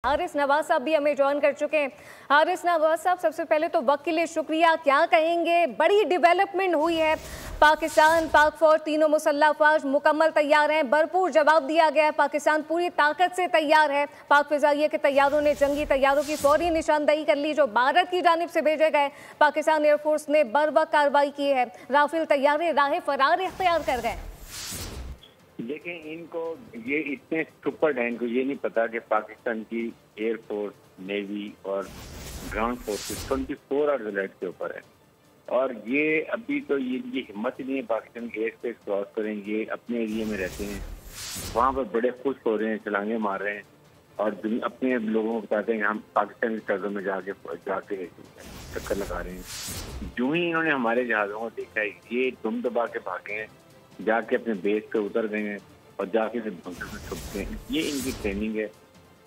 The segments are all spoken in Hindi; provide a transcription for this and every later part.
हारिस नवाज साहब भी हमें ज्वाइन कर चुके हैं। हारिस नवाज साहब, सबसे पहले तो वक्त के लिए शुक्रिया। क्या कहेंगे, बड़ी डेवलपमेंट हुई है। पाकिस्तान, पाक फौज, तीनों मुसल्लह अफवाज मुकम्मल तैयार हैं, भरपूर जवाब दिया गया है। पाकिस्तान पूरी ताकत से तैयार है। पाक फिजाइया के तैयारों ने जंगी तैयारों की फौरी निशानदेही कर ली जो भारत की जानिब से भेजे गए। पाकिस्तान एयरफोर्स ने बर वक्त कार्रवाई की है। राफेल तैयारे राह फरार इख्तियार कर गए। देखें, इनको ये इतने स्टूपिड हैं, इनको ये नहीं पता कि पाकिस्तान की एयरफोर्स, नेवी और ग्राउंड फोर्सेस 24 आवर्स अलर्ट के ऊपर है। और ये अभी तो ये हिम्मत ही नहीं है पाकिस्तान के एयर स्पेस क्रॉस करेंगे। अपने एरिया में रहते हैं, वहाँ पर बड़े खुश हो रहे हैं, छलांगे मार रहे हैं और अपने लोगों को बताते हैं कि हम पाकिस्तान की सर्जों में जाके चक्कर लगा रहे हैं। यूं ही इन्होंने हमारे जहाज़ों को देखा है, ये दुम दबा के भागे हैं, जाके अपने बेस पे उतर गए हैं और जाके बंकर में छुप गए हैं। ये इनकी ट्रेनिंग है,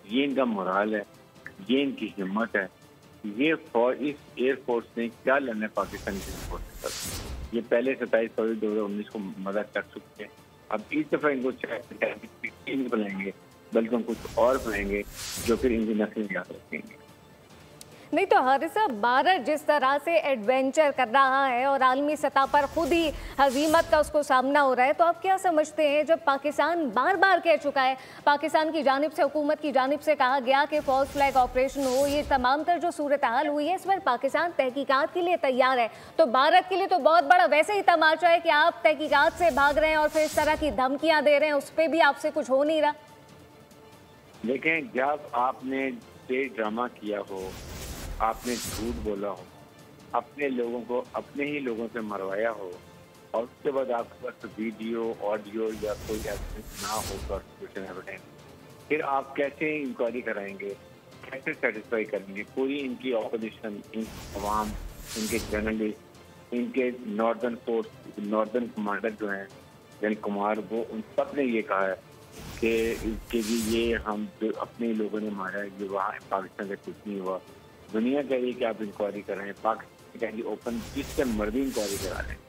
ये इनका मोराल है, ये इनकी हिम्मत है। ये इस एयरफोर्स ने क्या लड़ना है पाकिस्तान की फोर्स पर। ये पहले 27 फरवरी 2019 को मदद कर चुके हैं। अब इस दफा इनको नहीं बुलाएंगे, बल्कि हम कुछ और बुलाएंगे जो फिर इनकी नस्लें याद रखेंगे। नहीं तो हारिस साहब, भारत जिस तरह से एडवेंचर कर रहा है और आलमी सतह पर खुद ही हजीमत का उसको सामना हो रहा है, तो आप क्या समझते हैं, जब पाकिस्तान बार बार कह चुका है, पाकिस्तान की जानिब से, हुकूमत की जानिब से कहा गया कि फॉल्स फ्लैग ऑपरेशन हो, ये तमाम तर जो सूरत हाल हुई है, इस पर पाकिस्तान तहकीकात के लिए तैयार है, तो भारत के लिए तो बहुत बड़ा वैसे ही तमाचा है कि आप तहकीकात से भाग रहे हैं और फिर इस तरह की धमकियाँ दे रहे हैं, उस पर भी आपसे कुछ हो नहीं रहा। देखें, जब आपने स्टेज ड्रामा किया हो, आपने झूठ बोला हो, अपने लोगों को अपने ही लोगों से मरवाया हो और उसके बाद आपके पास वीडियो, ऑडियो या कोई एविडेंस ना हो, प्रोसिक्यूशन एविडेंस, फिर आप कैसे इंक्वायरी कराएंगे, कैसे सेटिस्फाई करेंगे? पूरी इनकी ऑपोजिशन, अवाम, इनके जर्नलिस्ट, इनके नॉर्दर्न फोर्स, नॉर्दर्न कमांडर जो हैं जन कुमार, वो उन सब ने ये कहा है कि ये हम जो अपने लोगों ने मारा है, ये वहाँ पाकिस्तान से कुछ नहीं हुआ। दुनिया कह रही है कि आप इंक्वायरी कर रहे हैं, पाकिस्तान कह रही ओपन, जिससे मर्जी इंक्वायरी करा रहे हैं।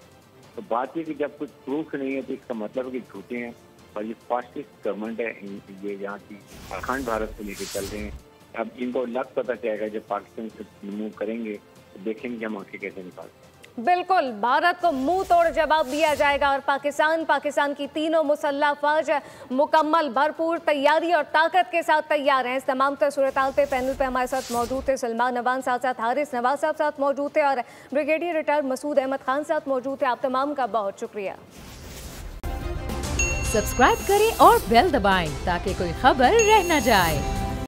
तो बात ये कि जब कुछ प्रूफ नहीं है तो इसका मतलब है कि झूठे हैं और ये फासिस्ट गवर्नमेंट है। ये यहाँ की अखंड भारत को लेकर चल रहे हैं। अब इनको लग पता चलेगा, जब पाकिस्तान से मूव करेंगे तो देखेंगे हम आंखें कैसे निकालते हैं। बिल्कुल, भारत को मुंह तोड़ जवाब दिया जाएगा और पाकिस्तान की तीनों मुसल्लह फौज मुकम्मल भरपूर तैयारी और ताकत के साथ तैयार हैं। इस तमाम सूरत-हाल पे पैनल पे हमारे साथ मौजूद थे सलमान नवान साहब, साथ हारिस नवाज साहब साथ मौजूद थे और ब्रिगेडियर रिटायर्ड मसूद अहमद खान साथ मौजूद थे। आप तमाम का बहुत शुक्रिया। सब्सक्राइब करें और बेल दबाएं ताकि कोई खबर रह न जाए।